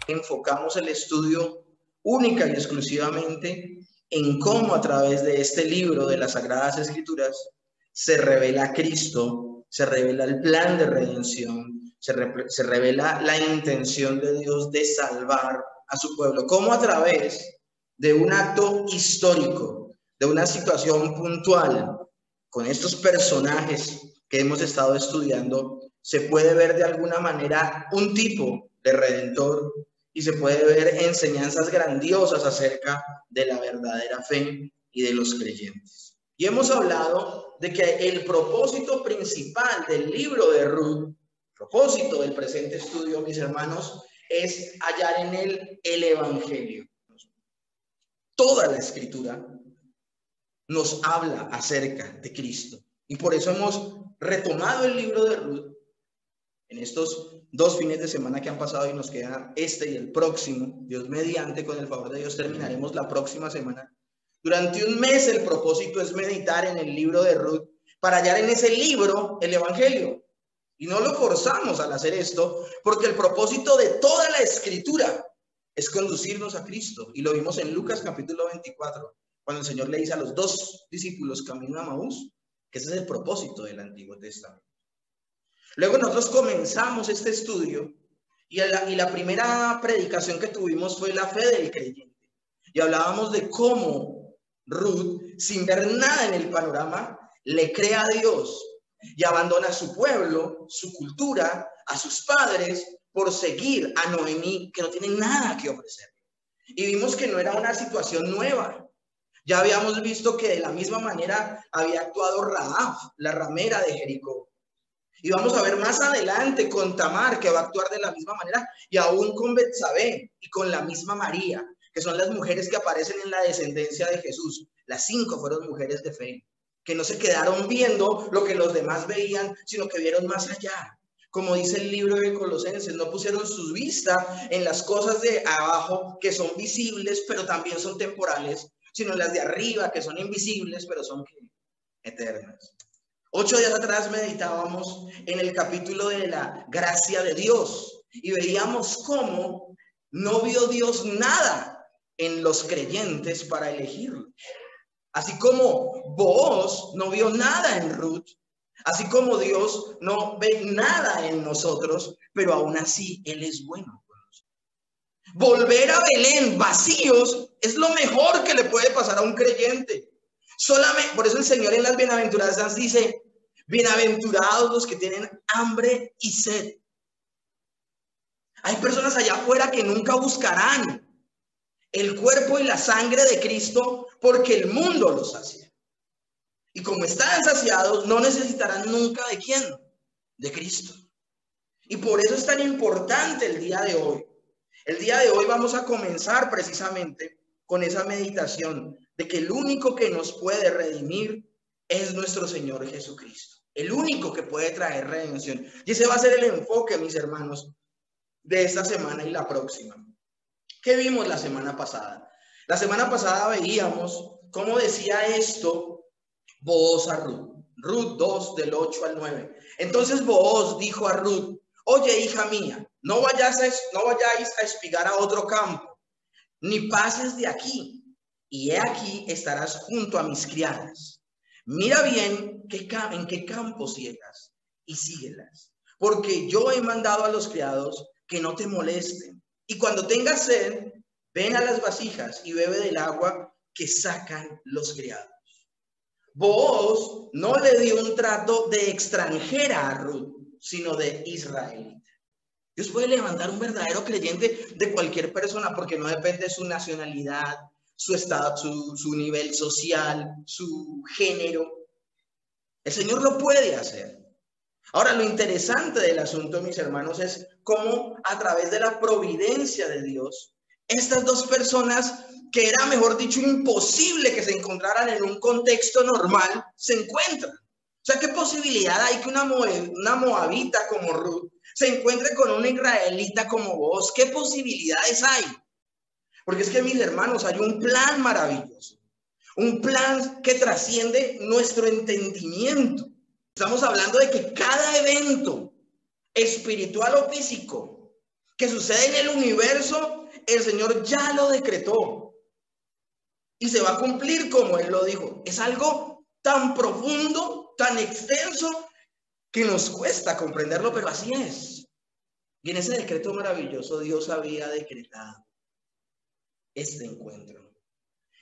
enfocamos el estudio única y exclusivamente en cómo a través de este libro de las Sagradas Escrituras se revela Cristo, se revela el plan de redención, se revela la intención de Dios de salvar a su pueblo, cómo a través de un acto histórico, de una situación puntual, con estos personajes que hemos estado estudiando, se puede ver de alguna manera un tipo de redentor y se puede ver enseñanzas grandiosas acerca de la verdadera fe y de los creyentes. Y hemos hablado de que el propósito principal del libro de Ruth, propósito del presente estudio, mis hermanos, es hallar en él el Evangelio. Toda la Escritura nos habla acerca de Cristo. Y por eso hemos retomado el libro de Ruth en estos 2 fines de semana que han pasado y nos queda este y el próximo. Dios mediante, con el favor de Dios, terminaremos la próxima semana. Durante un mes el propósito es meditar en el libro de Ruth para hallar en ese libro el Evangelio. Y no lo forzamos al hacer esto, porque el propósito de toda la Escritura es conducirnos a Cristo. Y lo vimos en Lucas capítulo 24, cuando el Señor le dice a los 2 discípulos camino a Maús, que ese es el propósito del Antiguo Testamento. Luego nosotros comenzamos este estudio y la primera predicación que tuvimos fue la fe del creyente. Y hablábamos de cómo Ruth, sin ver nada en el panorama, le cree a Dios y abandona a su pueblo, su cultura, a sus padres, por seguir a Noemí, que no tiene nada que ofrecer. Y vimos que no era una situación nueva. Ya habíamos visto que de la misma manera había actuado Rahab, la ramera de Jericó. Y vamos a ver más adelante con Tamar, que va a actuar de la misma manera, y aún con Betsabé y con la misma María, que son las mujeres que aparecen en la descendencia de Jesús. Las 5 fueron mujeres de fe, que no se quedaron viendo lo que los demás veían, sino que vieron más allá. Como dice el libro de Colosenses, no pusieron sus vistas en las cosas de abajo, que son visibles, pero también son temporales, sino en las de arriba, que son invisibles, pero son eternas. 8 días atrás meditábamos en el capítulo de la gracia de Dios y veíamos cómo no vio Dios nada en los creyentes para elegirlos. Así como Booz no vio nada en Ruth, así como Dios no ve nada en nosotros, pero aún así Él es bueno. Volver a Belén vacíos es lo mejor que le puede pasar a un creyente. Solamente, por eso el Señor en las bienaventuranzas dice: bienaventurados los que tienen hambre y sed. Hay personas allá afuera que nunca buscarán el cuerpo y la sangre de Cristo porque el mundo los sacia. Y como están saciados, no necesitarán nunca ¿de quién? De Cristo. Y por eso es tan importante el día de hoy. El día de hoy vamos a comenzar precisamente con esa meditación de que el único que nos puede redimir es nuestro Señor Jesucristo. El único que puede traer redención. Y ese va a ser el enfoque, mis hermanos, de esta semana y la próxima. ¿Qué vimos la semana pasada? La semana pasada veíamos cómo decía esto Booz a Ruth. Ruth 2, del 8 al 9. Entonces Booz dijo a Ruth: oye, hija mía, no vayáis a espigar a otro campo, ni pases de aquí, y he aquí estarás junto a mis criadas. Mira bien en qué campo ciegas y síguelas, porque yo he mandado a los criados que no te molesten. Y cuando tengas sed, ven a las vasijas y bebe del agua que sacan los criados. Booz no le dio un trato de extranjera a Ruth, sino de israelita. Dios puede levantar un verdadero creyente de cualquier persona porque no depende de su nacionalidad, su estado, su nivel social, su género. El Señor lo puede hacer. Ahora, lo interesante del asunto, mis hermanos, es cómo a través de la providencia de Dios, estas 2 personas que era, mejor dicho, imposible que se encontraran en un contexto normal, se encuentran. O sea, ¿qué posibilidad hay que una moabita como Ruth se encuentre con una israelita como Booz? ¿Qué posibilidades hay? Porque es que, mis hermanos, hay un plan maravilloso, un plan que trasciende nuestro entendimiento. Estamos hablando de que cada evento espiritual o físico que sucede en el universo, el Señor ya lo decretó y se va a cumplir como Él lo dijo. Es algo tan profundo, tan extenso, que nos cuesta comprenderlo, pero así es. Y en ese decreto maravilloso Dios había decretado este encuentro.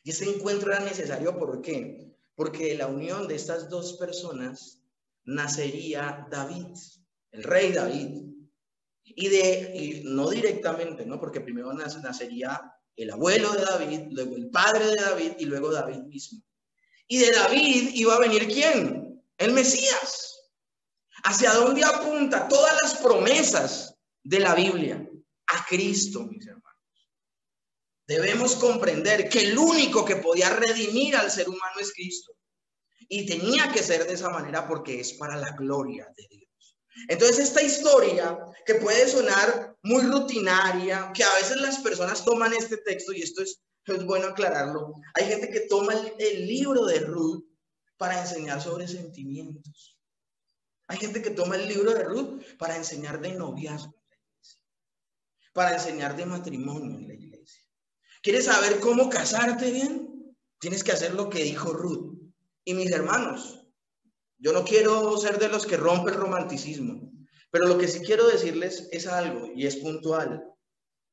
Y este encuentro era necesario, ¿por qué? Porque de la unión de estas dos personas nacería David, el rey David. Y no directamente, ¿no? Porque primero nacería el abuelo de David, luego el padre de David y luego David mismo. Y de David iba a venir ¿quién? El Mesías. ¿Hacia dónde apunta todas las promesas de la Biblia? A Cristo, mis hermanos. Debemos comprender que el único que podía redimir al ser humano es Cristo. Y tenía que ser de esa manera porque es para la gloria de Dios. Entonces esta historia, que puede sonar muy rutinaria, que a veces las personas toman este texto, y esto es bueno aclararlo, hay gente que toma el libro de Ruth para enseñar sobre sentimientos. Hay gente que toma el libro de Ruth para enseñar de noviazgo en la iglesia, para enseñar de matrimonio en la iglesia. ¿Quieres saber cómo casarte bien? Tienes que hacer lo que dijo Ruth. Y mis hermanos, yo no quiero ser de los que rompe el romanticismo, pero lo que sí quiero decirles es algo, y es puntual.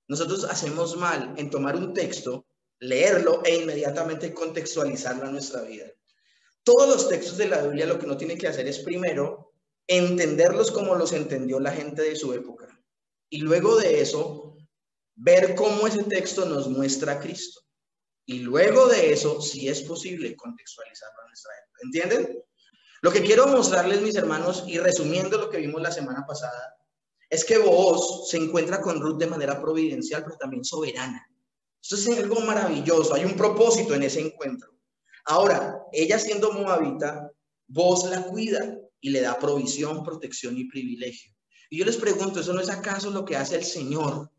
Nosotros hacemos mal en tomar un texto, leerlo e inmediatamente contextualizarlo a nuestra vida. Todos los textos de la Biblia lo que uno tiene que hacer es primero entenderlos como los entendió la gente de su época. Y luego de eso, ver cómo ese texto nos muestra a Cristo. Y luego de eso, si es posible, contextualizarlo a nuestra época. ¿Entienden? Lo que quiero mostrarles, mis hermanos, y resumiendo lo que vimos la semana pasada, es que Booz se encuentra con Ruth de manera providencial, pero también soberana. Esto es algo maravilloso, hay un propósito en ese encuentro. Ahora, ella siendo moabita, Booz la cuida y le da provisión, protección y privilegio. Y yo les pregunto, ¿eso no es acaso lo que hace el Señor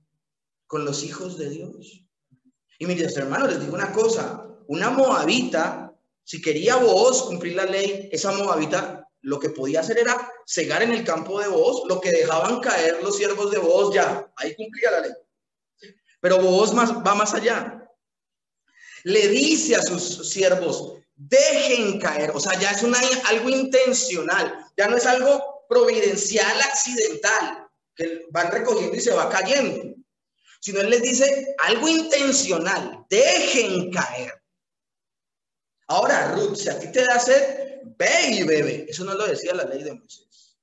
con los hijos de Dios? Y mis hermanos, les digo una cosa, una moabita, si quería Booz cumplir la ley, esa moabita lo que podía hacer era cegar en el campo de Booz, lo que dejaban caer los siervos de Booz, ya, ahí cumplía la ley. Pero Booz va más allá. Le dice a sus siervos, dejen caer, o sea, ya es algo intencional, ya no es algo providencial, accidental, que van recogiendo y se va cayendo, sino él les dice algo intencional, dejen caer. Ahora, Ruth, si a ti te da sed, ve y bebe. Eso no lo decía la ley de Moisés.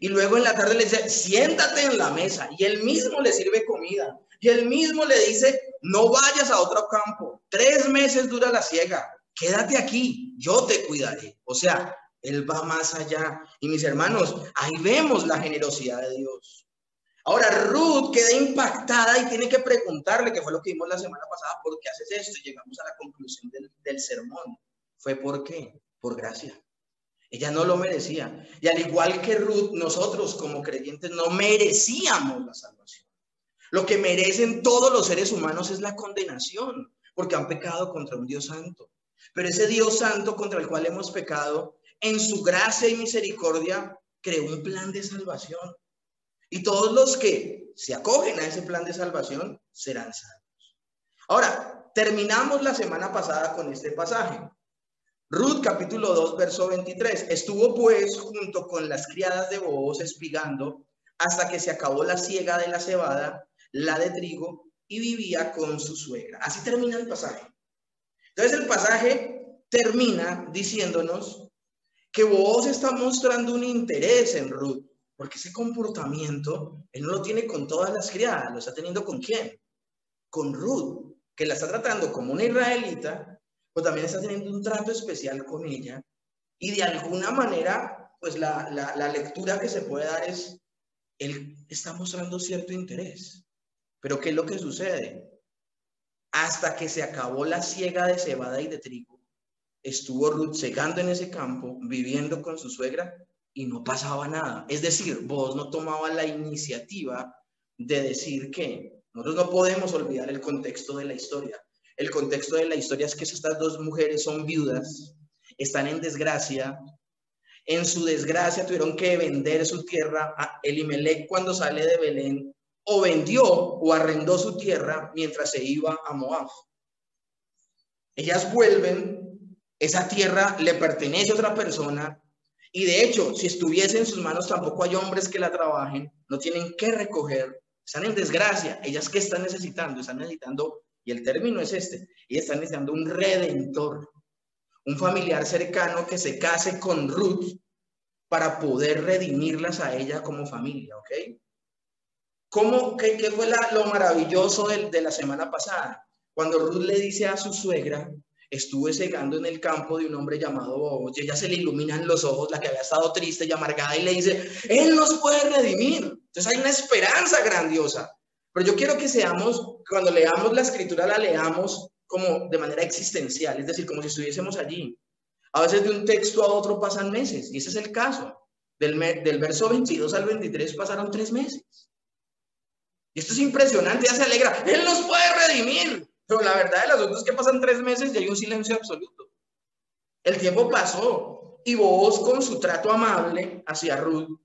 Y luego en la tarde le dice, siéntate en la mesa. Y él mismo le sirve comida. Y él mismo le dice, no vayas a otro campo. 3 meses dura la siega. Quédate aquí, yo te cuidaré. O sea, él va más allá. Y mis hermanos, ahí vemos la generosidad de Dios. Ahora, Ruth queda impactada y tiene que preguntarle, que fue lo que vimos la semana pasada, ¿por qué haces esto? Y llegamos a la conclusión del sermón. ¿Fue por qué? Por gracia. Ella no lo merecía. Y al igual que Ruth, nosotros como creyentes no merecíamos la salvación. Lo que merecen todos los seres humanos es la condenación, porque han pecado contra un Dios santo. Pero ese Dios santo contra el cual hemos pecado, en su gracia y misericordia, creó un plan de salvación. Y todos los que se acogen a ese plan de salvación serán salvos. Ahora, terminamos la semana pasada con este pasaje. Ruth capítulo 2, verso 23. Estuvo pues junto con las criadas de Booz espigando hasta que se acabó la siega de la cebada, la de trigo, y vivía con su suegra. Así termina el pasaje. Entonces el pasaje termina diciéndonos que Booz está mostrando un interés en Ruth. Porque ese comportamiento, él no lo tiene con todas las criadas, lo está teniendo ¿con quién? Con Ruth, que la está tratando como una israelita, pero también está teniendo un trato especial con ella. Y de alguna manera, pues la lectura que se puede dar es, él está mostrando cierto interés. Pero ¿qué es lo que sucede? Hasta que se acabó la siega de cebada y de trigo, estuvo Ruth segando en ese campo, viviendo con su suegra, y no pasaba nada. Es decir, Booz no tomaba la iniciativa de decir que nosotros no podemos olvidar el contexto de la historia. El contexto de la historia es que estas dos mujeres son viudas, están en desgracia. En su desgracia tuvieron que vender su tierra. A Elimelech, cuando sale de Belén, o vendió o arrendó su tierra mientras se iba a Moab. Ellas vuelven, esa tierra le pertenece a otra persona y de hecho, si estuviese en sus manos tampoco hay hombres que la trabajen, no tienen que recoger, están en desgracia. Ellas ¿qué están necesitando? Están necesitando, y el término es este, ellas están necesitando un redentor, un familiar cercano que se case con Ruth para poder redimirlas a ella como familia, ¿ok? ¿Qué fue lo maravilloso de la semana pasada? Cuando Ruth le dice a su suegra, estuve segando en el campo de un hombre llamado Boaz, y ella se le iluminan los ojos, la que había estado triste y amargada, y le dice, Él nos puede redimir. Entonces hay una esperanza grandiosa. Pero yo quiero que seamos, cuando leamos la escritura, la leamos como de manera existencial, es decir, como si estuviésemos allí. A veces de un texto a otro pasan meses, y ese es el caso. Del verso 22 al 23 pasaron 3 meses. Y esto es impresionante, ya se alegra. Él nos puede redimir. Pero la verdad de las otras es que pasan 3 meses y hay un silencio absoluto. El tiempo pasó y Booz, con su trato amable hacia Ruth,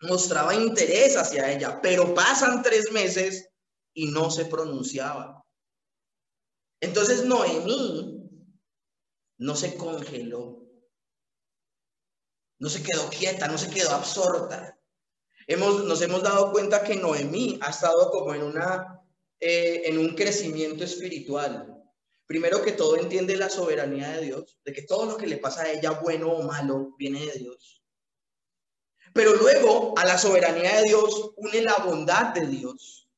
mostraba interés hacia ella, pero pasan 3 meses y no se pronunciaba. Entonces Noemí no se congeló, no se quedó quieta, no se quedó absorta. Nos hemos dado cuenta que Noemí ha estado como en un crecimiento espiritual. Primero que todo entiende la soberanía de Dios, de que todo lo que le pasa a ella, bueno o malo, viene de Dios. Pero luego a la soberanía de Dios une la bondad de Dios,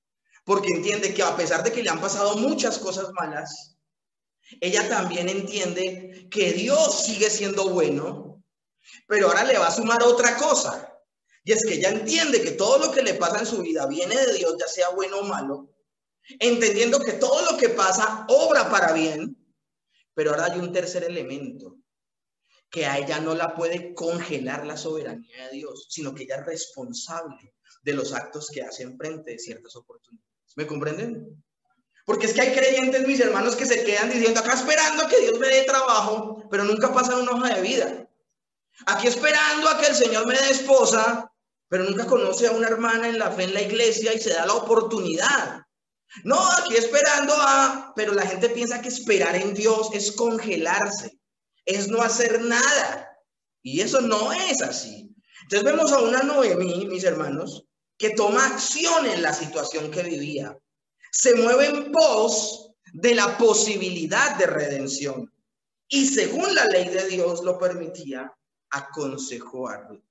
porque entiende que a pesar de que le han pasado muchas cosas malas, ella también entiende que Dios sigue siendo bueno, pero ahora le va a sumar otra cosa. Y es que ella entiende que todo lo que le pasa en su vida viene de Dios, ya sea bueno o malo, entendiendo que todo lo que pasa obra para bien, pero ahora hay un tercer elemento, que a ella no la puede congelar la soberanía de Dios, sino que ella es responsable de los actos que hace frente de ciertas oportunidades. ¿Me comprenden? Porque es que hay creyentes, mis hermanos, que se quedan diciendo acá esperando a que Dios me dé trabajo, pero nunca pasan una hoja de vida. Aquí esperando a que el Señor me dé esposa, pero nunca conoce a una hermana en la fe en la iglesia y se da la oportunidad. No, aquí esperando pero la gente piensa que esperar en Dios es congelarse, es no hacer nada. Y eso no es así. Entonces vemos a una Noemí, mis hermanos, que toma acción en la situación que vivía. Se mueve en pos de la posibilidad de redención. Y según la ley de Dios lo permitía, aconsejó a Ruth.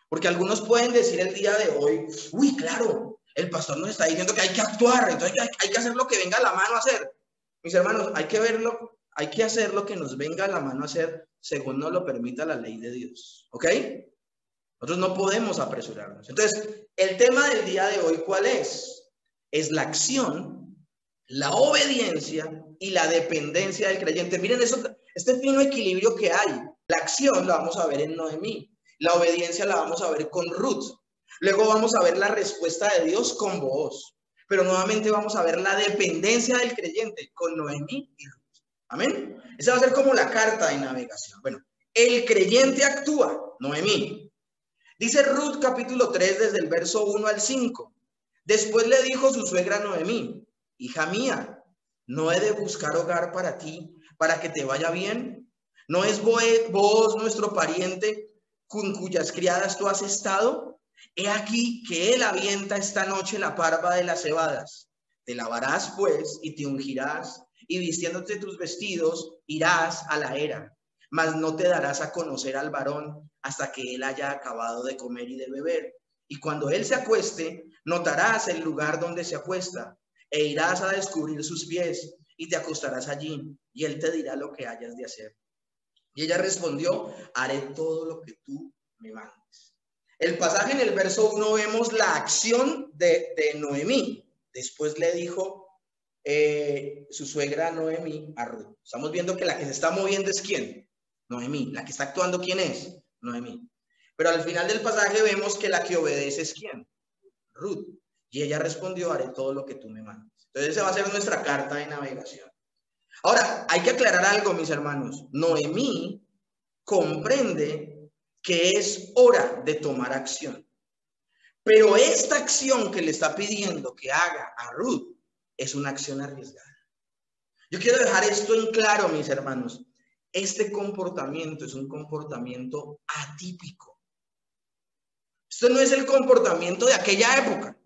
Porque algunos pueden decir el día de hoy, uy, claro, el pastor nos está diciendo que hay que actuar, entonces hay que hacer lo que venga a la mano a hacer. Mis hermanos, hay que hacer lo que nos venga a la mano a hacer según nos lo permita la ley de Dios. ¿Ok? Nosotros no podemos apresurarnos. Entonces, el tema del día de hoy, ¿cuál es? Es la acción, la obediencia y la dependencia del creyente. Miren eso, este fino equilibrio que hay. La acción la vamos a ver en Noemí. La obediencia la vamos a ver con Ruth. Luego vamos a ver la respuesta de Dios con Booz. Pero nuevamente vamos a ver la dependencia del creyente con Noemí y Ruth. Amén. Esa va a ser como la carta de navegación. Bueno, el creyente actúa, Noemí. Dice Ruth capítulo 3 desde el verso 1 al 5. Después le dijo su suegra Noemí, hija mía, ¿no he de buscar hogar para ti, para que te vaya bien? ¿No es Booz nuestro pariente con cuyas criadas tú has estado? He aquí que él avienta esta noche la parva de las cebadas. Te lavarás pues y te ungirás, y vistiéndote tus vestidos irás a la era, mas no te darás a conocer al varón hasta que él haya acabado de comer y de beber. Y cuando él se acueste, notarás el lugar donde se acuesta, e irás a descubrir sus pies, y te acostarás allí, y él te dirá lo que hayas de hacer. Y ella respondió, haré todo lo que tú me mandes. El pasaje en el verso 1 vemos la acción de Noemí. Después le dijo su suegra Noemí a Ruth. Estamos viendo que la que se está moviendo es ¿quién? Noemí. La que está actuando, ¿quién es? Noemí. Pero al final del pasaje vemos que la que obedece es ¿quién? Ruth. Y ella respondió, haré todo lo que tú me mandes. Entonces esa va a ser nuestra carta de navegación. Ahora, hay que aclarar algo, mis hermanos. Noemí comprende que es hora de tomar acción. Pero esta acción que le está pidiendo que haga a Ruth es una acción arriesgada. Yo quiero dejar esto en claro, mis hermanos. Este comportamiento es un comportamiento atípico. Esto no es el comportamiento de aquella época.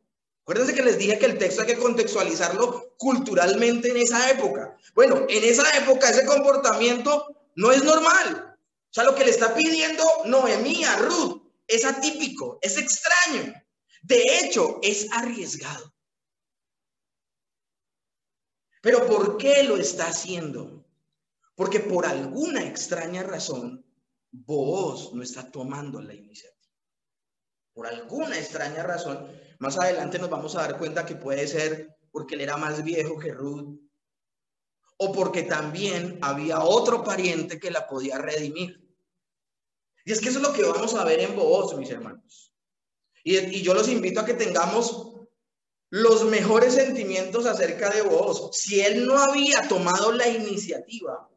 Acuérdense que les dije que el texto hay que contextualizarlo culturalmente en esa época. Bueno, en esa época ese comportamiento no es normal. O sea, lo que le está pidiendo Noemí a Ruth es atípico, es extraño. De hecho, es arriesgado. ¿Pero por qué lo está haciendo? Porque por alguna extraña razón, Booz no está tomando la iniciativa. Por alguna extraña razón, más adelante nos vamos a dar cuenta que puede ser porque él era más viejo que Ruth, o porque también había otro pariente que la podía redimir. Y es que eso es lo que vamos a ver en Booz, mis hermanos. Y yo los invito a que tengamos los mejores sentimientos acerca de Booz. Si él no había tomado la iniciativa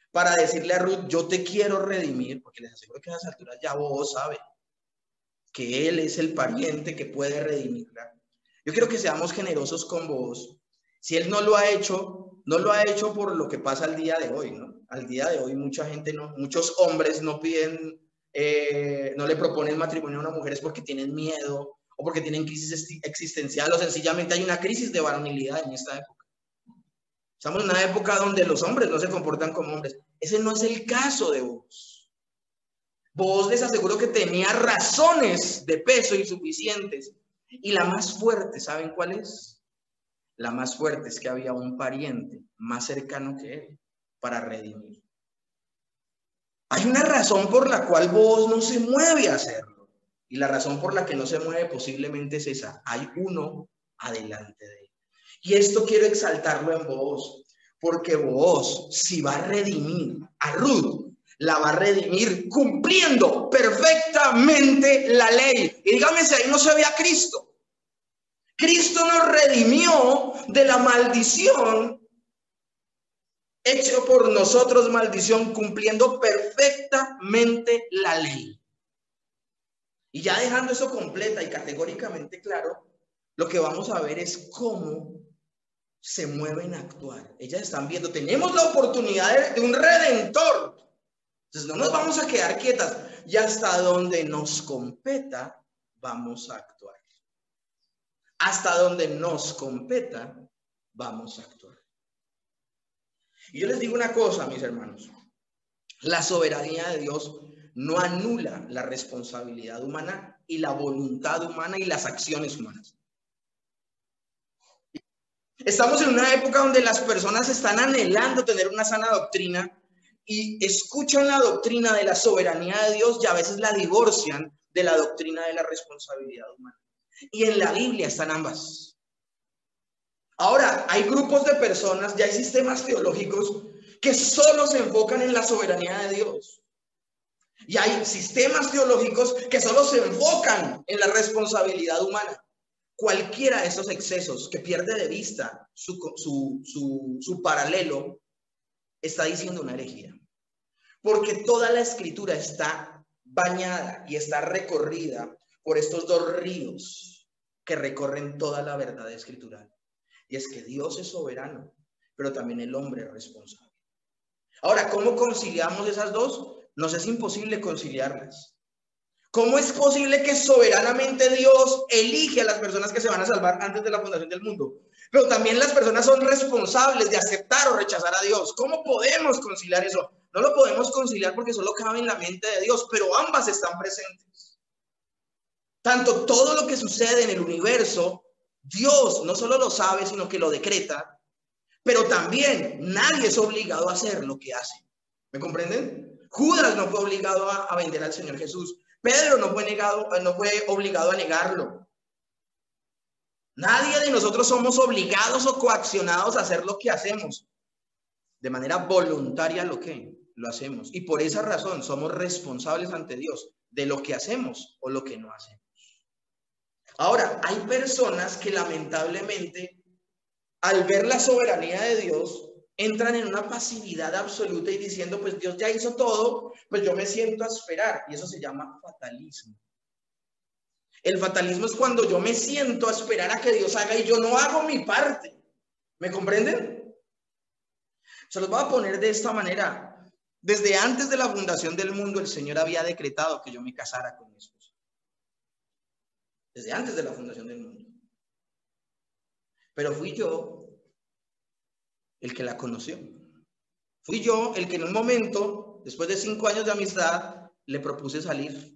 para decirle a Ruth, yo te quiero redimir, porque les aseguro que a esas alturas ya Booz sabe que él es el pariente que puede redimirla. Yo quiero que seamos generosos con Booz. Si él no lo ha hecho, no lo ha hecho por lo que pasa al día de hoy, ¿no? Al día de hoy mucha gente no, muchos hombres no piden, no le proponen matrimonio a una mujer es porque tienen miedo o porque tienen crisis existencial o sencillamente hay una crisis de varonilidad en esta época. Estamos en una época donde los hombres no se comportan como hombres. Ese no es el caso de Booz. Booz les aseguro que tenía razones de peso insuficientes. Y la más fuerte, ¿saben cuál es? La más fuerte es que había un pariente más cercano que él para redimir. Hay una razón por la cual Booz no se mueve a hacerlo. Y la razón por la que no se mueve posiblemente es esa. Hay uno adelante de él. Y esto quiero exaltarlo en Booz. Porque Booz, si va a redimir a Ruth, la va a redimir cumpliendo perfectamente la ley. Y dígame si ahí no se ve a Cristo. Cristo nos redimió de la maldición hecho por nosotros maldición, cumpliendo perfectamente la ley. Y ya dejando eso completa y categóricamente claro, lo que vamos a ver es cómo se mueven a actuar. Ellas están viendo, tenemos la oportunidad de un redentor. Entonces no nos vamos a quedar quietas y hasta donde nos competa vamos a actuar. Hasta donde nos competa vamos a actuar. Y yo les digo una cosa, mis hermanos. La soberanía de Dios no anula la responsabilidad humana y la voluntad humana y las acciones humanas. Estamos en una época donde las personas están anhelando tener una sana doctrina y escuchan la doctrina de la soberanía de Dios y a veces la divorcian de la doctrina de la responsabilidad humana. Y en la Biblia están ambas. Ahora, hay grupos de personas, ya hay sistemas teológicos que solo se enfocan en la soberanía de Dios. Y hay sistemas teológicos que solo se enfocan en la responsabilidad humana. Cualquiera de esos excesos que pierde de vista su paralelo está diciendo una herejía. Porque toda la escritura está bañada y está recorrida por estos dos ríos que recorren toda la verdad escritural. Y es que Dios es soberano, pero también el hombre es responsable. Ahora, ¿cómo conciliamos esas dos? Nos es imposible conciliarlas. ¿Cómo es posible que soberanamente Dios elige a las personas que se van a salvar antes de la fundación del mundo? Pero también las personas son responsables de aceptar o rechazar a Dios. ¿Cómo podemos conciliar eso? No lo podemos conciliar porque solo cabe en la mente de Dios, pero ambas están presentes. Tanto todo lo que sucede en el universo, Dios no solo lo sabe, sino que lo decreta, pero también nadie es obligado a hacer lo que hace. ¿Me comprenden? Judas no fue obligado a vender al Señor Jesús. Pedro no fue obligado a negarlo. Nadie de nosotros somos obligados o coaccionados a hacer lo que hacemos. De manera voluntaria lo hacemos. Y por esa razón somos responsables ante Dios de lo que hacemos o lo que no hacemos. Ahora, hay personas que lamentablemente, al ver la soberanía de Dios, entran en una pasividad absoluta y diciendo, pues Dios ya hizo todo, pues yo me siento a esperar. Y eso se llama fatalismo. El fatalismo es cuando yo me siento a esperar a que Dios haga y yo no hago mi parte. ¿Me comprenden? Se los voy a poner de esta manera. Desde antes de la fundación del mundo, el Señor había decretado que yo me casara con mi esposa. Desde antes de la fundación del mundo. Pero fui yo el que la conoció. Fui yo el que en un momento, después de 5 años de amistad, le propuse salir.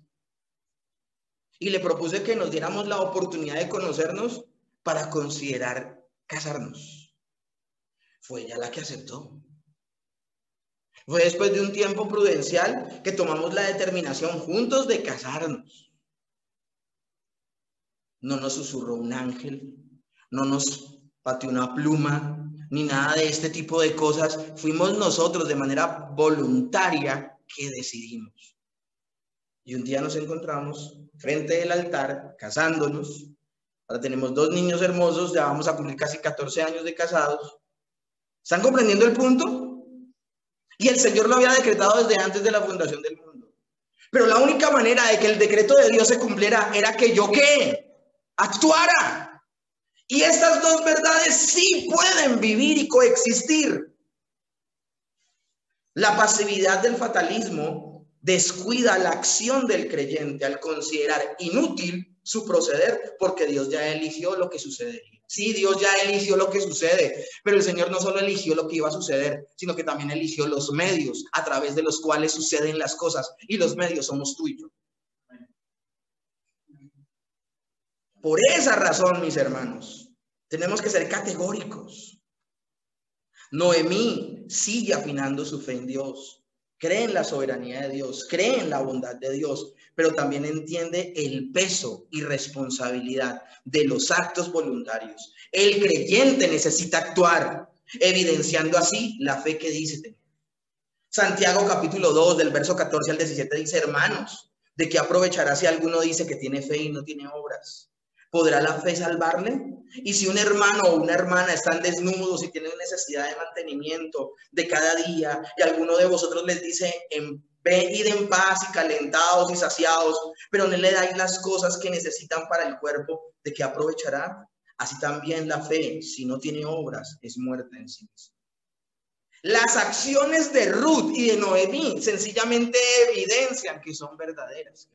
Y le propuse que nos diéramos la oportunidad de conocernos para considerar casarnos. Fue ella la que aceptó. Fue después de un tiempo prudencial que tomamos la determinación juntos de casarnos. No nos susurró un ángel, no nos pateó una pluma, ni nada de este tipo de cosas. Fuimos nosotros de manera voluntaria que decidimos. Y un día nos encontramos frente del altar, casándonos. Ahora tenemos 2 niños hermosos, ya vamos a cumplir casi 14 años de casados. ¿Están comprendiendo el punto? Y el Señor lo había decretado desde antes de la fundación del mundo. Pero la única manera de que el decreto de Dios se cumpliera era que yo, ¿qué? Actuara. Y estas dos verdades sí pueden vivir y coexistir. La pasividad del fatalismo descuida la acción del creyente al considerar inútil su proceder porque Dios ya eligió lo que sucedería. Sí, Dios ya eligió lo que sucede, pero el Señor no solo eligió lo que iba a suceder, sino que también eligió los medios a través de los cuales suceden las cosas, y los medios somos tú y yo. Por esa razón, mis hermanos, tenemos que ser categóricos. Noemí sigue afinando su fe en Dios, cree en la soberanía de Dios, cree en la bondad de Dios, pero también entiende el peso y responsabilidad de los actos voluntarios. El creyente necesita actuar, evidenciando así la fe que dice tener. Santiago capítulo 2, del verso 14 al 17 dice: hermanos, ¿de qué aprovechará si alguno dice que tiene fe y no tiene obras? ¿Podrá la fe salvarle? Y si un hermano o una hermana están desnudos y tienen necesidad de mantenimiento de cada día, y alguno de vosotros les dice: id en paz y calentados y saciados, pero no le dais las cosas que necesitan para el cuerpo, ¿de qué aprovechará? Así también la fe, si no tiene obras, es muerta en sí misma. Las acciones de Ruth y de Noemí sencillamente evidencian que son verdaderas.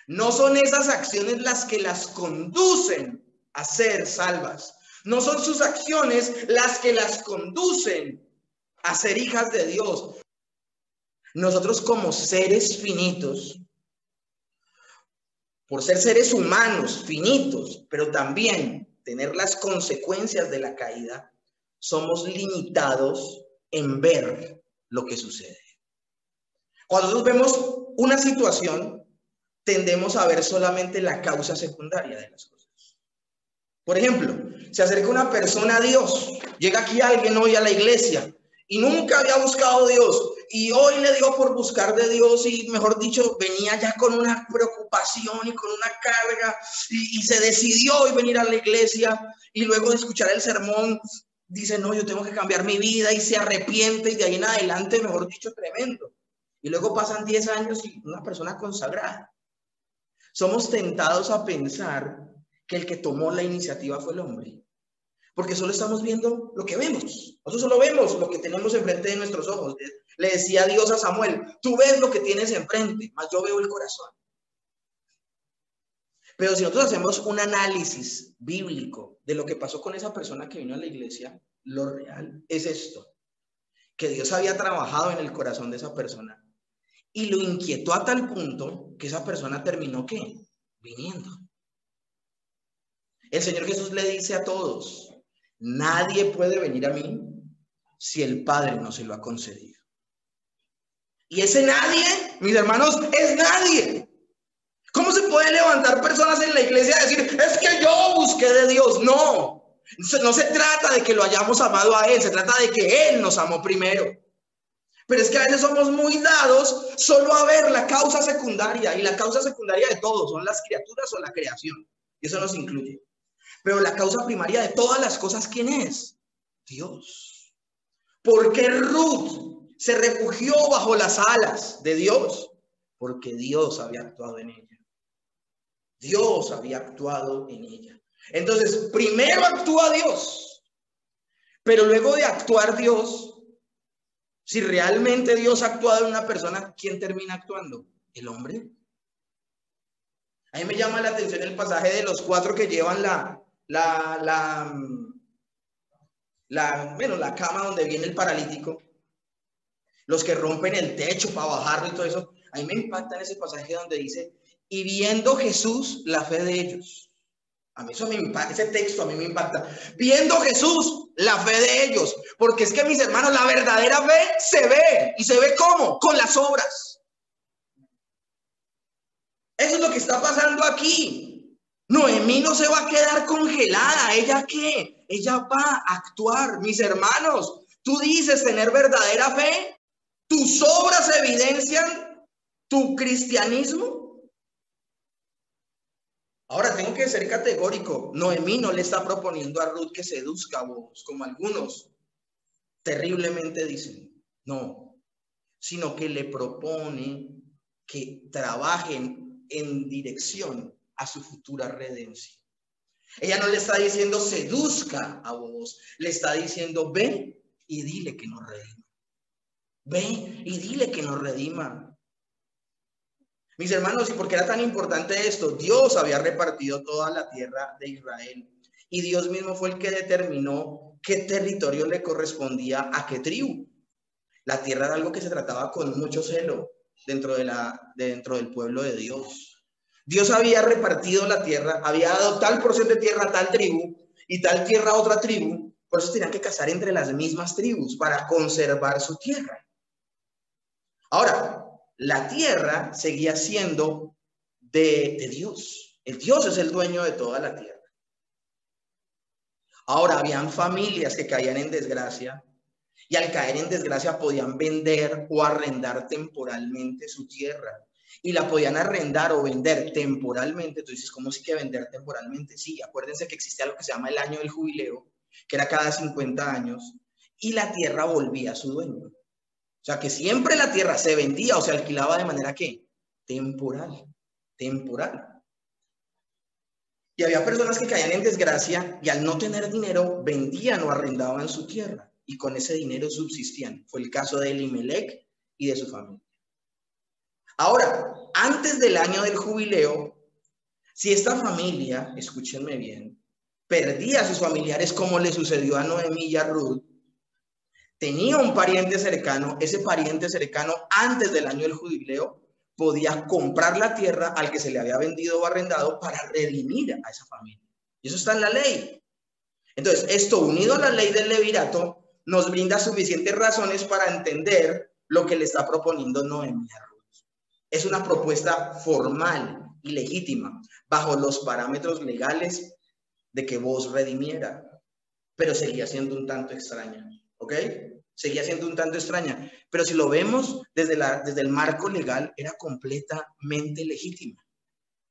No son esas acciones las que las conducen a ser salvas. No son sus acciones las que las conducen a ser hijas de Dios. Nosotros como seres finitos, por ser seres humanos finitos, pero también tener las consecuencias de la caída, somos limitados en ver lo que sucede. Cuando nosotros vemos una situación, tendemos a ver solamente la causa secundaria de las cosas. Por ejemplo, se acerca una persona a Dios, llega aquí alguien hoy a la iglesia y nunca había buscado a Dios, y hoy le dio por buscar de Dios, y mejor dicho, venía ya con una preocupación y con una carga, y se decidió hoy venir a la iglesia, y luego de escuchar el sermón dice: no, yo tengo que cambiar mi vida, y se arrepiente, y de ahí en adelante, mejor dicho, tremendo. Y luego pasan 10 años y una persona consagrada. Somos tentados a pensar que el que tomó la iniciativa fue el hombre, porque solo estamos viendo lo que vemos. Nosotros solo vemos lo que tenemos enfrente de nuestros ojos. Le decía Dios a Samuel: tú ves lo que tienes enfrente, mas yo veo el corazón. Pero si nosotros hacemos un análisis bíblico de lo que pasó con esa persona que vino a la iglesia, lo real es esto: que Dios había trabajado en el corazón de esa persona y lo inquietó a tal punto que esa persona terminó, ¿qué? Viniendo. El Señor Jesús le dice a todos: nadie puede venir a mí si el Padre no se lo ha concedido. Y ese nadie, mis hermanos, es nadie. ¿Cómo se puede levantar personas en la iglesia y decir: es que yo busqué de Dios? No, no se trata de que lo hayamos amado a Él, se trata de que Él nos amó primero. Pero es que a veces somos muy dados solo a ver la causa secundaria, y la causa secundaria de todos son las criaturas o la creación, y eso nos incluye. Pero la causa primaria de todas las cosas, ¿quién es? Dios. ¿Por qué Ruth se refugió bajo las alas de Dios? Porque Dios había actuado en ella. Dios había actuado en ella. Entonces, primero actúa Dios, pero luego de actuar Dios, si realmente Dios ha actuado en una persona, ¿quién termina actuando? El hombre. A mí me llama la atención el pasaje de los 4 que llevan la cama donde viene el paralítico, los que rompen el techo para bajarlo y todo eso. A mí me impacta en ese pasaje donde dice, y viendo Jesús la fe de ellos. A mí eso me impacta, ese texto a mí me impacta. Viendo Jesús la fe de ellos. Porque es que, mis hermanos, la verdadera fe se ve. ¿Y se ve cómo? Con las obras. Eso es lo que está pasando aquí. Noemí no se va a quedar congelada. ¿Ella qué? Ella va a actuar. Mis hermanos, tú dices tener verdadera fe. ¿Tus obras evidencian tu cristianismo? Ahora tengo que ser categórico. Noemí no le está proponiendo a Ruth que seduzca a Boaz, como algunos terriblemente dicen. No, sino que le propone que trabajen en dirección a su futura redención. Ella no le está diciendo seduzca a Boaz, le está diciendo ve y dile que nos redima. Ve y dile que nos redima. Mis hermanos, ¿y por qué era tan importante esto? Dios había repartido toda la tierra de Israel y Dios mismo fue el que determinó qué territorio le correspondía a qué tribu. La tierra era algo que se trataba con mucho celo dentro del pueblo de Dios. Dios había repartido la tierra, había dado tal porción de tierra a tal tribu y tal tierra a otra tribu, por eso tenían que cazar entre las mismas tribus para conservar su tierra. Ahora, la tierra seguía siendo de Dios. El Dios es el dueño de toda la tierra. Ahora, habían familias que caían en desgracia y al caer en desgracia podían vender o arrendar temporalmente su tierra. Y la podían arrendar o vender temporalmente. Tú dices, ¿cómo sí que vender temporalmente? Sí, acuérdense que existe algo que se llama el año del jubileo, que era cada 50 años, y la tierra volvía a su dueño. O sea, que siempre la tierra se vendía o se alquilaba de manera ¿qué? Temporal. Y había personas que caían en desgracia y al no tener dinero vendían o arrendaban su tierra y con ese dinero subsistían. Fue el caso de Elimelech y de su familia. Ahora, antes del año del jubileo, si esta familia, escúchenme bien, perdía a sus familiares como le sucedió a Noemí y a Ruth, tenía un pariente cercano, ese pariente cercano antes del año del jubileo podía comprar la tierra al que se le había vendido o arrendado para redimir a esa familia. Y eso está en la ley. Entonces, esto unido a la ley del levirato nos brinda suficientes razones para entender lo que le está proponiendo Noemí a Ruth. Es una propuesta formal y legítima bajo los parámetros legales de que Boaz redimiera, pero seguía siendo un tanto extraña. ¿Ok? Seguía siendo un tanto extraña, pero si lo vemos desde el marco legal, era completamente legítima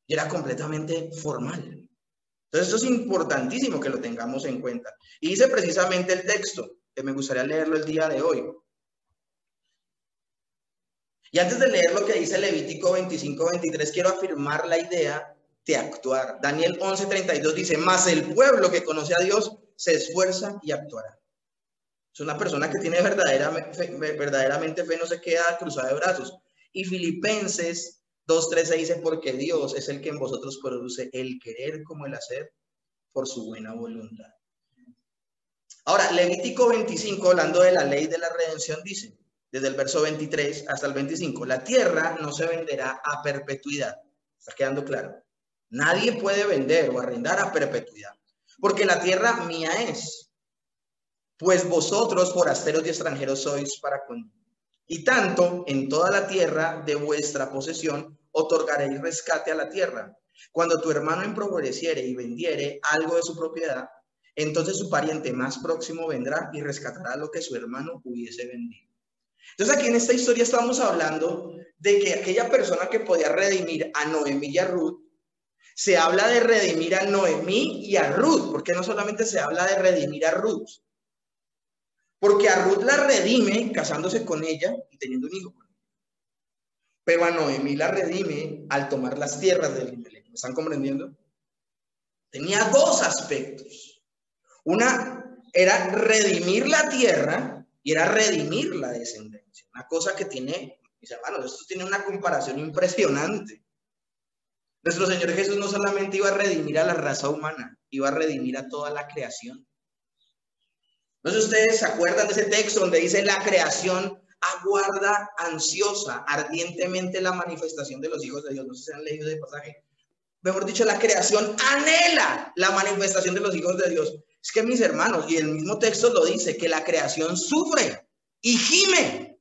y era completamente formal. Entonces, esto es importantísimo que lo tengamos en cuenta. Y dice precisamente el texto, que me gustaría leerlo el día de hoy. Y antes de leer lo que dice Levítico 25-23, quiero afirmar la idea de actuar. Daniel 11:32 dice, mas el pueblo que conoce a Dios se esfuerza y actuará. Es una persona que tiene verdaderamente fe, no se queda cruzada de brazos. Y Filipenses 2:13 dice, porque Dios es el que en vosotros produce el querer como el hacer por su buena voluntad. Ahora, Levítico 25, hablando de la ley de la redención, dice, desde el verso 23 hasta el 25, la tierra no se venderá a perpetuidad. Está quedando claro. Nadie puede vender o arrendar a perpetuidad, porque la tierra mía es. Pues vosotros, forasteros y extranjeros, sois para conmigo. Y tanto en toda la tierra de vuestra posesión otorgaréis rescate a la tierra. Cuando tu hermano empobreciere y vendiere algo de su propiedad, entonces su pariente más próximo vendrá y rescatará lo que su hermano hubiese vendido. Entonces aquí en esta historia estamos hablando de que aquella persona que podía redimir a Noemí y a Ruth, se habla de redimir a Noemí y a Ruth, porque no solamente se habla de redimir a Ruth, porque a Ruth la redime casándose con ella y teniendo un hijo. pero a Noemí la redime al tomar las tierras de Elimelech. ¿Me están comprendiendo? Tenía dos aspectos. Una era redimir la tierra y era redimir la descendencia. Una cosa que tiene, mis hermanos, esto tiene una comparación impresionante. Nuestro Señor Jesús no solamente iba a redimir a la raza humana, iba a redimir a toda la creación. No sé si ustedes se acuerdan de ese texto donde dice: la creación aguarda ansiosa, ardientemente la manifestación de los hijos de Dios. No sé si han leído ese pasaje. Mejor dicho, la creación anhela la manifestación de los hijos de Dios. Es que, mis hermanos, y el mismo texto lo dice, que la creación sufre y gime.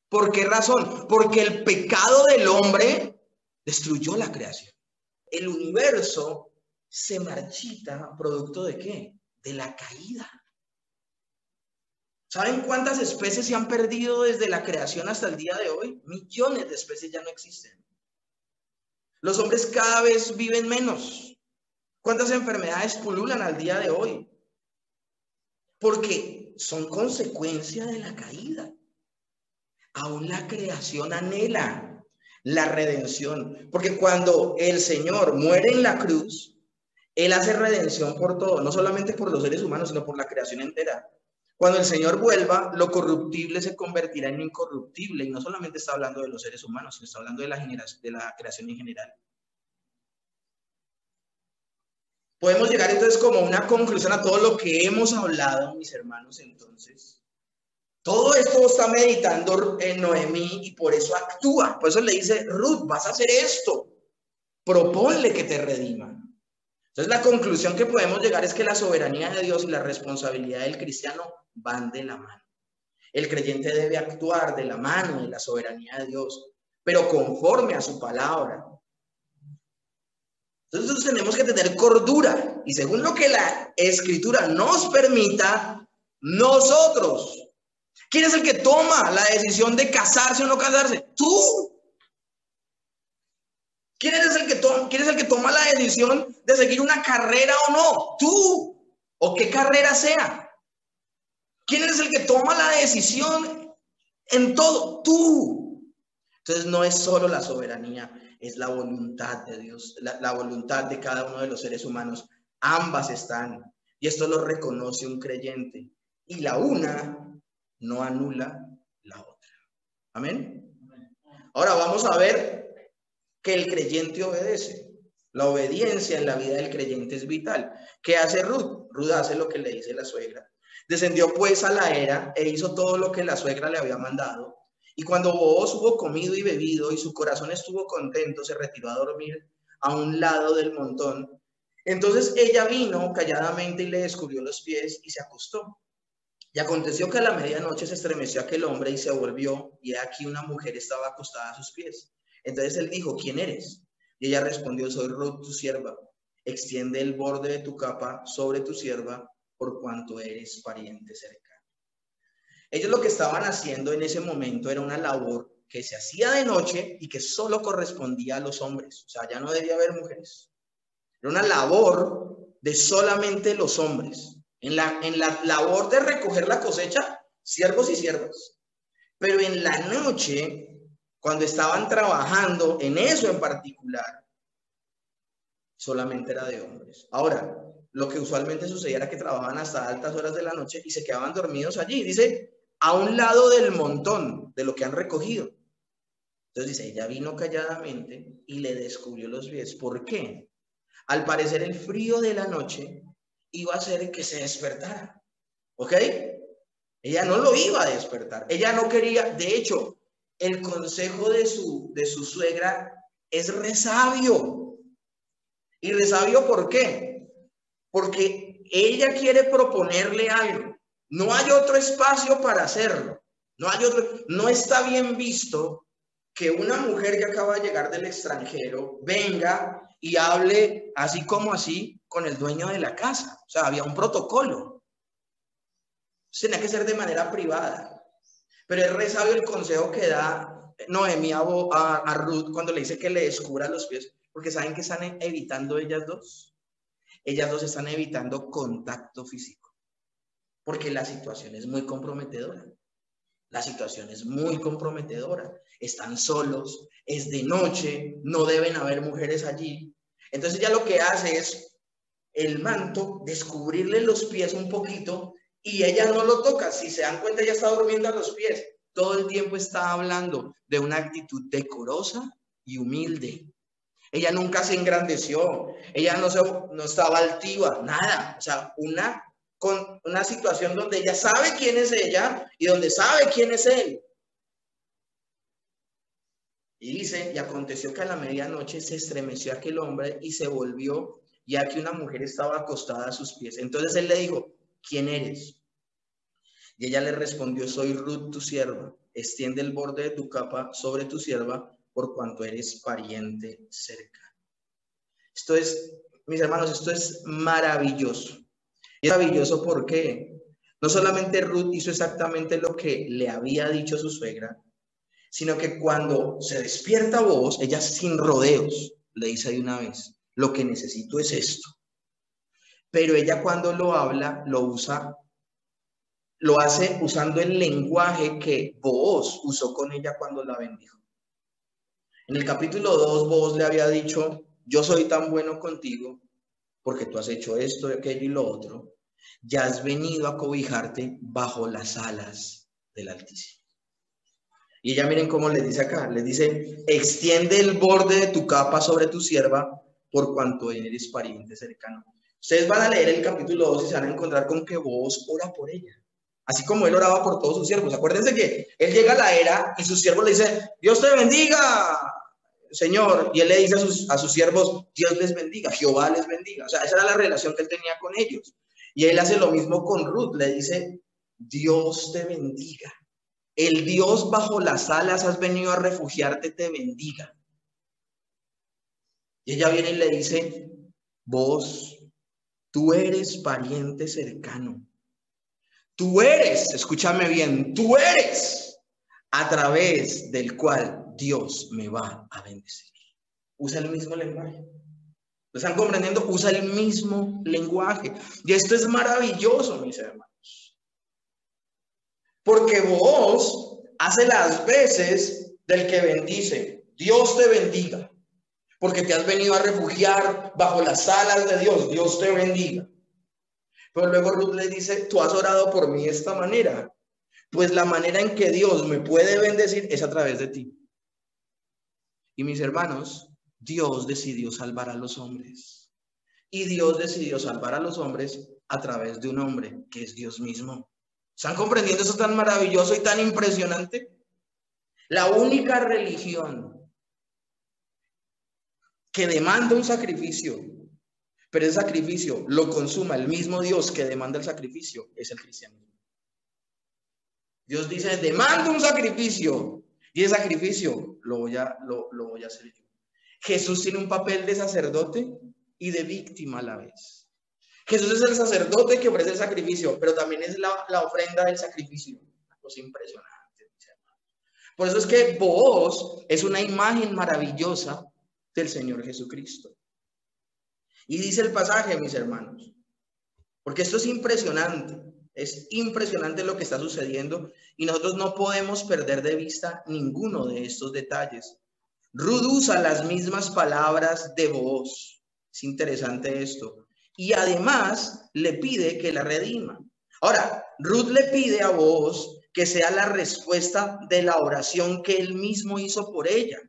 ¿Por qué razón? Porque el pecado del hombre destruyó la creación. El universo se marchita producto ¿de qué? De la caída. ¿Saben cuántas especies se han perdido desde la creación hasta el día de hoy? Millones de especies ya no existen. Los hombres cada vez viven menos. ¿Cuántas enfermedades pululan al día de hoy? Porque son consecuencia de la caída. Aún la creación anhela la redención. Porque cuando el Señor muere en la cruz, Él hace redención por todo, no solamente por los seres humanos, sino por la creación entera. Cuando el Señor vuelva, lo corruptible se convertirá en incorruptible. Y no solamente está hablando de los seres humanos, sino está hablando de la creación en general. Podemos llegar entonces como una conclusión a todo lo que hemos hablado, mis hermanos. Entonces, todo esto está meditando en Noemí y por eso actúa. Por eso le dice: Ruth, vas a hacer esto. Proponle que te redima. Entonces, la conclusión que podemos llegar es que la soberanía de Dios y la responsabilidad del cristiano van de la mano. El creyente debe actuar de la mano de la soberanía de Dios, pero conforme a su palabra. Entonces tenemos que tener cordura y según lo que la Escritura nos permita, nosotros. ¿Quién es el que toma la decisión de casarse o no casarse? Tú. ¿Quién es el que toma la decisión de seguir una carrera o no? Tú. ¿O qué carrera sea? ¿Quién es el que toma la decisión en todo? Tú. Entonces no es solo la soberanía, es la voluntad de Dios, la voluntad de cada uno de los seres humanos. Ambas están. Y esto lo reconoce un creyente. Y la una no anula la otra. Amén. Ahora vamos a ver que el creyente obedece. La obediencia en la vida del creyente es vital. ¿Qué hace Ruth? Ruth hace lo que le dice la suegra. Descendió pues a la era e hizo todo lo que la suegra le había mandado. Y cuando Booz hubo comido y bebido y su corazón estuvo contento, se retiró a dormir a un lado del montón. Entonces ella vino calladamente y le descubrió los pies y se acostó. Y aconteció que a la medianoche se estremeció aquel hombre y se volvió, y aquí una mujer estaba acostada a sus pies. Entonces él dijo: ¿quién eres? Y ella respondió: soy Ruth, tu sierva. Extiende el borde de tu capa sobre tu sierva, por cuanto eres pariente cercano. Ellos lo que estaban haciendo en ese momento era una labor que se hacía de noche y que solo correspondía a los hombres. O sea, ya no debía haber mujeres. Era una labor de solamente los hombres. En la labor de recoger la cosecha, siervos y siervas. Pero en la noche, cuando estaban trabajando en eso en particular, solamente era de hombres. Ahora, lo que usualmente sucedía era que trabajaban hasta altas horas de la noche y se quedaban dormidos allí. Dice, a un lado del montón de lo que han recogido. Entonces dice, ella vino calladamente y le descubrió los pies. ¿Por qué? Al parecer el frío de la noche iba a hacer que se despertara. ¿Ok? Ella no lo iba a despertar. Ella no quería. De hecho, el consejo de su suegra es resabio. ¿Y resabio por qué? Porque ella quiere proponerle algo. No hay otro espacio para hacerlo. No está bien visto que una mujer que acaba de llegar del extranjero venga y hable así como así con el dueño de la casa. O sea, había un protocolo. Tenía que ser de manera privada. Pero es re sabio el consejo que da Noemí a Ruth cuando le dice que le descubra los pies. Porque ¿saben qué están evitando ellas dos? Ellas dos están evitando contacto físico. Porque la situación es muy comprometedora. La situación es muy comprometedora. Están solos, es de noche, no deben haber mujeres allí. Entonces ella lo que hace es el manto, descubrirle los pies un poquito y ella no lo toca. Si se dan cuenta, ella está durmiendo a los pies. Todo el tiempo está hablando de una actitud decorosa y humilde. Ella nunca se engrandeció, ella no estaba altiva, nada. O sea, con una situación donde ella sabe quién es ella y donde sabe quién es él. Y dice, y aconteció que a la medianoche se estremeció aquel hombre y se volvió, y aquí una mujer estaba acostada a sus pies. Entonces él le dijo, ¿quién eres? Y ella le respondió, soy Ruth, tu sierva. Extiende el borde de tu capa sobre tu sierva, por cuanto eres pariente cercano. Esto es, mis hermanos, esto es maravilloso. Y es maravilloso porque no solamente Ruth hizo exactamente lo que le había dicho su suegra, sino que cuando se despierta Booz, ella sin rodeos le dice de una vez, lo que necesito es esto. Pero ella cuando lo habla, lo hace usando el lenguaje que Booz usó con ella cuando la bendijo. En el capítulo 2, Booz le había dicho, yo soy tan bueno contigo porque tú has hecho esto, aquello y lo otro. Ya has venido a cobijarte bajo las alas del Altísimo. Y ella, miren cómo le dice acá, le dice, extiende el borde de tu capa sobre tu sierva, por cuanto eres pariente cercano. Ustedes van a leer el capítulo 2 y se van a encontrar con que Booz ora por ella. Así como él oraba por todos sus siervos. Acuérdense que él llega a la era y sus siervos le dicen, Dios te bendiga, Señor. Y él le dice a sus siervos, Dios les bendiga, Jehová les bendiga. O sea, esa era la relación que él tenía con ellos. Y él hace lo mismo con Ruth, le dice, Dios te bendiga. El Dios bajo las alas has venido a refugiarte, te bendiga. Y ella viene y le dice, vos, tú eres pariente cercano. Tú eres, escúchame bien, tú eres a través del cual Dios me va a bendecir. Usa el mismo lenguaje. ¿Lo están comprendiendo? Usa el mismo lenguaje. Y esto es maravilloso, mis hermanos. Porque vos hace las veces del que bendice. Dios te bendiga. Porque te has venido a refugiar bajo las alas de Dios. Dios te bendiga. Pero luego Ruth le dice, tú has orado por mí de esta manera. Pues la manera en que Dios me puede bendecir es a través de ti. Y mis hermanos, Dios decidió salvar a los hombres. Y Dios decidió salvar a los hombres a través de un hombre que es Dios mismo. ¿Están comprendiendo eso tan maravilloso y tan impresionante? La única religión que demanda un sacrificio, pero el sacrificio lo consuma el mismo Dios que demanda el sacrificio, es el cristianismo. Dios dice, demanda un sacrificio, y ese sacrificio lo voy a hacer yo. Jesús tiene un papel de sacerdote y de víctima a la vez. Jesús es el sacerdote que ofrece el sacrificio, pero también es la ofrenda del sacrificio. Una cosa impresionante. Por eso es que Booz es una imagen maravillosa del Señor Jesucristo. Y dice el pasaje, mis hermanos, porque esto es impresionante lo que está sucediendo y nosotros no podemos perder de vista ninguno de estos detalles. Ruth usa las mismas palabras de Booz. Es interesante esto. Y además le pide que la redima. Ahora, Ruth le pide a Booz que sea la respuesta de la oración que él mismo hizo por ella.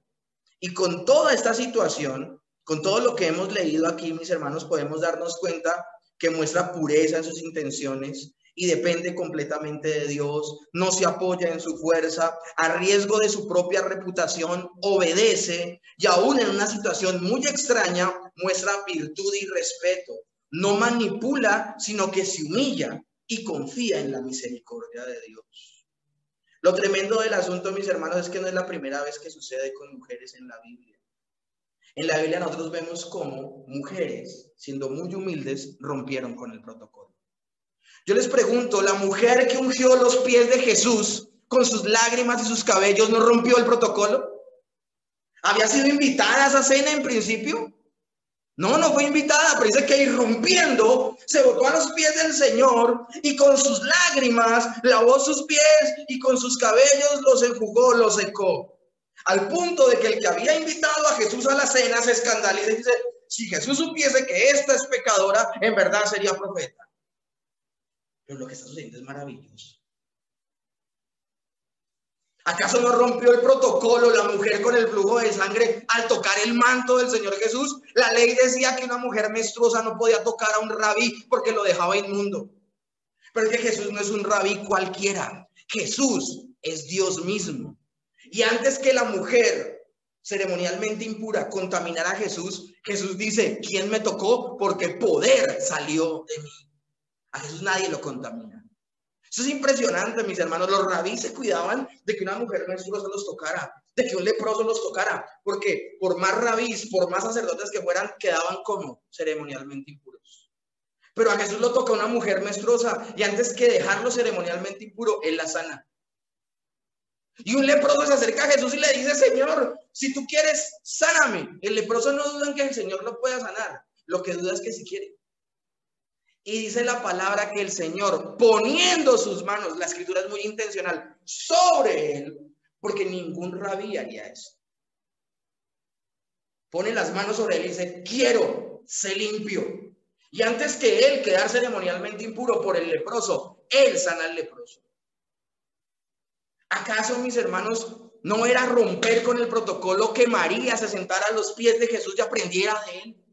Y con toda esta situación, con todo lo que hemos leído aquí, mis hermanos, podemos darnos cuenta que muestra pureza en sus intenciones y depende completamente de Dios, no se apoya en su fuerza, a riesgo de su propia reputación, obedece y aún en una situación muy extraña muestra virtud y respeto. No manipula, sino que se humilla y confía en la misericordia de Dios. Lo tremendo del asunto, mis hermanos, es que no es la primera vez que sucede con mujeres en la Biblia. En la Biblia nosotros vemos cómo mujeres, siendo muy humildes, rompieron con el protocolo. Yo les pregunto, ¿la mujer que ungió los pies de Jesús con sus lágrimas y sus cabellos no rompió el protocolo? ¿Había sido invitada a esa cena en principio? No fue invitada, pero dice que irrumpiendo se botó a los pies del Señor y con sus lágrimas lavó sus pies y con sus cabellos los enjugó, los secó. Al punto de que el que había invitado a Jesús a la cena se escandaliza y dice, si Jesús supiese que esta es pecadora, en verdad sería profeta. Pero lo que está sucediendo es maravilloso. ¿Acaso no rompió el protocolo la mujer con el flujo de sangre al tocar el manto del Señor Jesús? La ley decía que una mujer menstruosa no podía tocar a un rabí porque lo dejaba inmundo. Pero es que Jesús no es un rabí cualquiera. Jesús es Dios mismo. Y antes que la mujer ceremonialmente impura contaminara a Jesús, Jesús dice, ¿quién me tocó? Porque poder salió de mí. A Jesús nadie lo contamina. Eso es impresionante, mis hermanos. Los rabíes se cuidaban de que una mujer menstruosa los tocara, de que un leproso los tocara, porque por más rabíes, por más sacerdotes que fueran, quedaban como ceremonialmente impuros. Pero a Jesús lo toca una mujer menstruosa y antes que dejarlo ceremonialmente impuro, él la sana. Y un leproso se acerca a Jesús y le dice, Señor, si tú quieres, sáname. El leproso no duda en que el Señor lo pueda sanar. Lo que duda es que si quiere. Y dice la palabra que el Señor, poniendo sus manos, la escritura es muy intencional, sobre él, porque ningún rabí haría eso. Pone las manos sobre él y dice, quiero, sé limpio. Y antes que él quedar ceremonialmente impuro por el leproso, él sana al leproso. ¿Acaso, mis hermanos, no era romper con el protocolo que María se sentara a los pies de Jesús y aprendiera de él?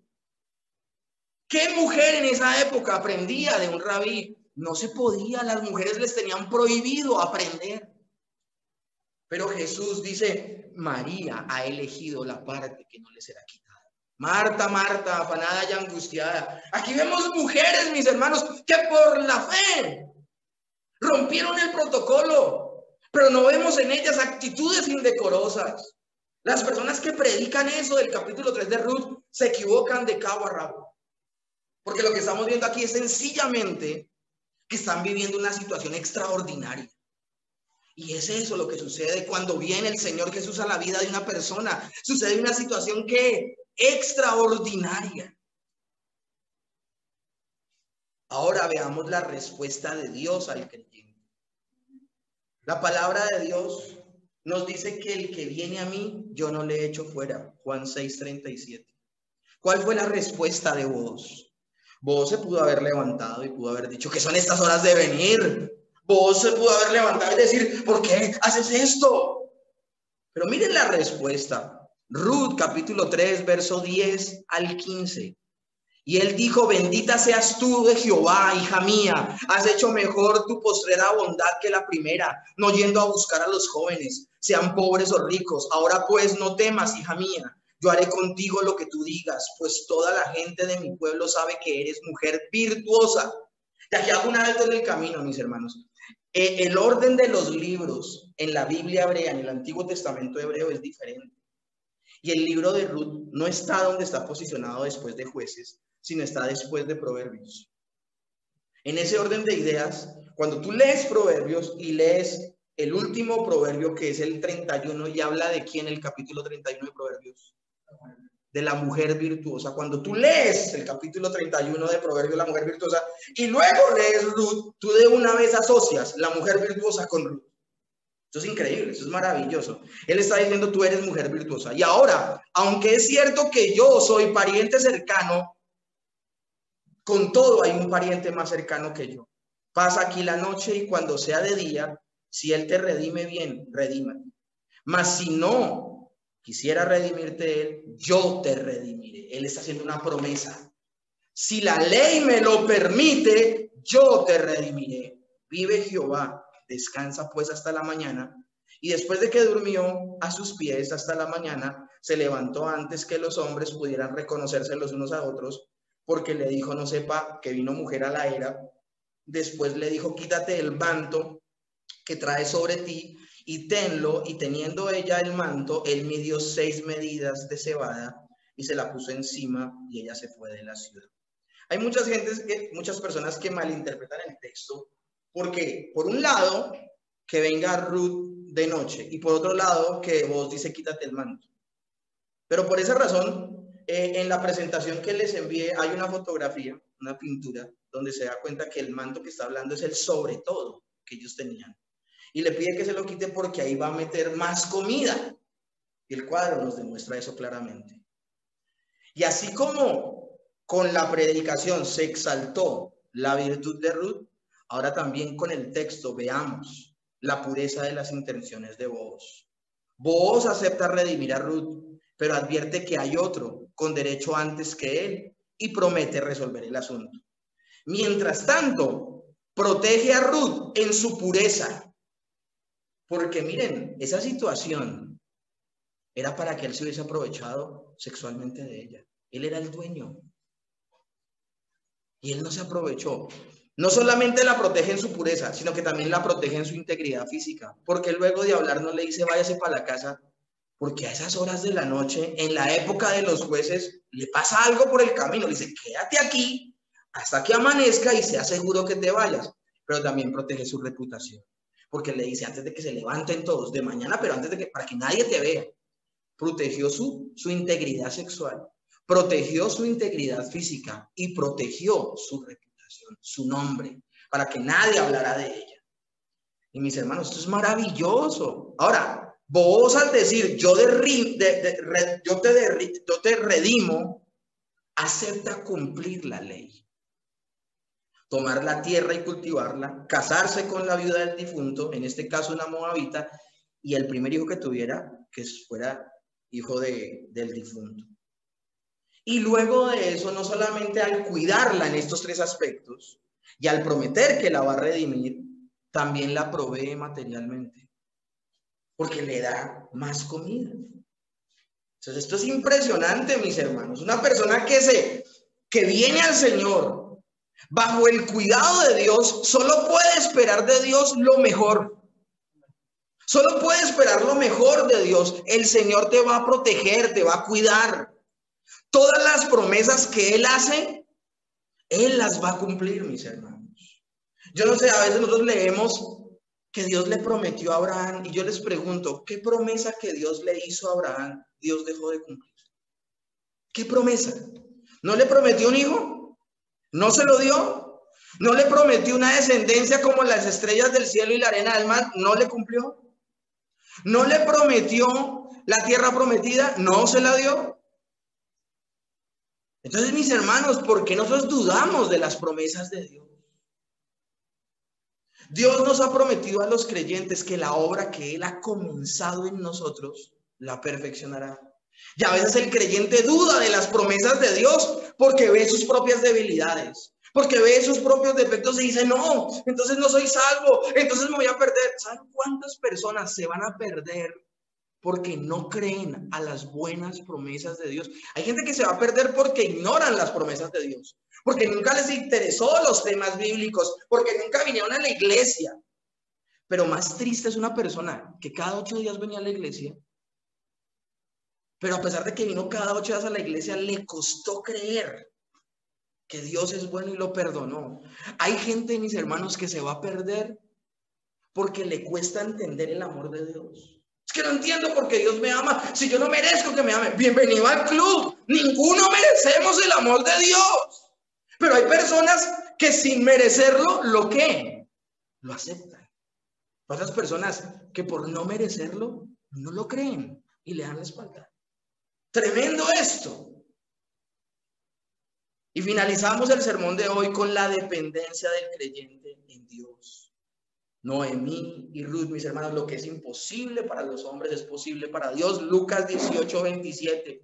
¿Qué mujer en esa época aprendía de un rabí? No se podía, las mujeres les tenían prohibido aprender. Pero Jesús dice, María ha elegido la parte que no le será quitada. Marta, Marta, afanada y angustiada. Aquí vemos mujeres, mis hermanos, que por la fe rompieron el protocolo, pero no vemos en ellas actitudes indecorosas. Las personas que predican eso del capítulo 3 de Ruth se equivocan de cabo a rabo. Porque lo que estamos viendo aquí es sencillamente que están viviendo una situación extraordinaria. Y es eso lo que sucede cuando viene el Señor Jesús a la vida de una persona. Sucede una situación que extraordinaria. Ahora veamos la respuesta de Dios al creyente. La palabra de Dios nos dice que el que viene a mí, yo no le echo fuera. Juan 6:37. ¿Cuál fue la respuesta de Booz? Booz se pudo haber levantado y pudo haber dicho que son estas horas de venir. Booz se pudo haber levantado y decir, ¿por qué haces esto? Pero miren la respuesta. Ruth, capítulo 3, verso 10 al 15. Y él dijo, bendita seas tú de Jehová, hija mía. Has hecho mejor tu postrera bondad que la primera, no yendo a buscar a los jóvenes, sean pobres o ricos. Ahora pues no temas, hija mía. Yo haré contigo lo que tú digas, pues toda la gente de mi pueblo sabe que eres mujer virtuosa. Y aquí hago un alto en el camino, mis hermanos. El orden de los libros en la Biblia hebrea, en el Antiguo Testamento hebreo, es diferente. Y el libro de Ruth no está donde está posicionado después de Jueces, sino está después de Proverbios. En ese orden de ideas, cuando tú lees Proverbios y lees el último proverbio, que es el 31, y habla de quién el capítulo 31 de Proverbios, de la mujer virtuosa. Cuando tú lees el capítulo 31 de Proverbios, la mujer virtuosa, y luego lees Ruth, tú de una vez asocias la mujer virtuosa con Ruth. Eso es increíble, eso es maravilloso. Él está diciendo, tú eres mujer virtuosa. Y ahora, aunque es cierto que yo soy pariente cercano, con todo hay un pariente más cercano que yo. Pasa aquí la noche y cuando sea de día, si él te redime bien, redímate. Mas si no quisiera redimirte él, yo te redimiré. Él está haciendo una promesa. Si la ley me lo permite, yo te redimiré. Vive Jehová, descansa pues hasta la mañana. Y después de que durmió a sus pies hasta la mañana, se levantó antes que los hombres pudieran reconocerse los unos a otros, porque le dijo, no sepa que vino mujer a la era. Después le dijo, quítate el manto que traes sobre ti y tenlo, y teniendo ella el manto, él midió 6 medidas de cebada y se la puso encima y ella se fue de la ciudad. Hay muchas personas que malinterpretan el texto porque por un lado que venga Ruth de noche y por otro lado que vos dice quítate el manto. Pero por esa razón en la presentación que les envié hay una fotografía, una pintura, donde se da cuenta que el manto que está hablando es el sobre todo que ellos tenían. Y le pide que se lo quite porque ahí va a meter más comida. Y el cuadro nos demuestra eso claramente. Y así como con la predicación se exaltó la virtud de Ruth, ahora también con el texto veamos la pureza de las intenciones de Booz. Booz acepta redimir a Ruth, pero advierte que hay otro con derecho antes que él y promete resolver el asunto. Mientras tanto, protege a Ruth en su pureza, porque miren, esa situación era para que él se hubiese aprovechado sexualmente de ella. Él era el dueño. Y él no se aprovechó. No solamente la protege en su pureza, sino que también la protege en su integridad física. Porque luego de hablar no le dice váyase para la casa, porque a esas horas de la noche, en la época de los jueces, le pasa algo por el camino. Le dice, quédate aquí hasta que amanezca y sea seguro que te vayas. Pero también protege su reputación. Porque le dice antes de que se levanten todos, de mañana, pero antes de que, para que nadie te vea. Protegió su integridad sexual, protegió su integridad física y protegió su reputación, su nombre, para que nadie hablara de ella. Y mis hermanos, esto es maravilloso. Ahora, vos al decir yo te redimo, acepta cumplir la ley. Tomar la tierra y cultivarla, casarse con la viuda del difunto, en este caso una moabita, y el primer hijo que tuviera, que fuera hijo del difunto. Y luego de eso, no solamente al cuidarla en estos tres aspectos y al prometer que la va a redimir, también la provee materialmente, porque le da más comida. Entonces, esto es impresionante, mis hermanos. Una persona que viene al Señor bajo el cuidado de Dios, solo puede esperar de Dios lo mejor. Solo puede esperar lo mejor de Dios. El Señor te va a proteger, te va a cuidar. Todas las promesas que Él hace, Él las va a cumplir, mis hermanos. Yo no sé, a veces nosotros leemos que Dios le prometió a Abraham y yo les pregunto, ¿qué promesa que Dios le hizo a Abraham Dios dejó de cumplir? ¿Qué promesa? ¿No le prometió un hijo? ¿No se lo dio? ¿No le prometió una descendencia como las estrellas del cielo y la arena del mar? ¿No le cumplió? ¿No le prometió la tierra prometida? ¿No se la dio? Entonces, mis hermanos, ¿por qué nosotros dudamos de las promesas de Dios? Dios nos ha prometido a los creyentes que la obra que Él ha comenzado en nosotros la perfeccionará. Y a veces el creyente duda de las promesas de Dios porque ve sus propias debilidades, porque ve sus propios defectos y dice, no, entonces no soy salvo, entonces me voy a perder. ¿Saben cuántas personas se van a perder porque no creen a las buenas promesas de Dios? Hay gente que se va a perder porque ignoran las promesas de Dios, porque nunca les interesó los temas bíblicos, porque nunca vinieron a la iglesia. Pero más triste es una persona que cada 8 días venía a la iglesia, pero a pesar de que vino cada 8 días a la iglesia, le costó creer que Dios es bueno y lo perdonó. Hay gente, mis hermanos, que se va a perder porque le cuesta entender el amor de Dios. Es que no entiendo por qué Dios me ama. Si yo no merezco que me ame. Bienvenido al club. Ninguno merecemos el amor de Dios. Pero hay personas que sin merecerlo, ¿lo qué? Lo aceptan. Otras personas que por no merecerlo, no lo creen y le dan la espalda. Tremendo esto. Y finalizamos el sermón de hoy con la dependencia del creyente en Dios. Noemí y Ruth, mis hermanos, lo que es imposible para los hombres es posible para Dios. Lucas 18:27.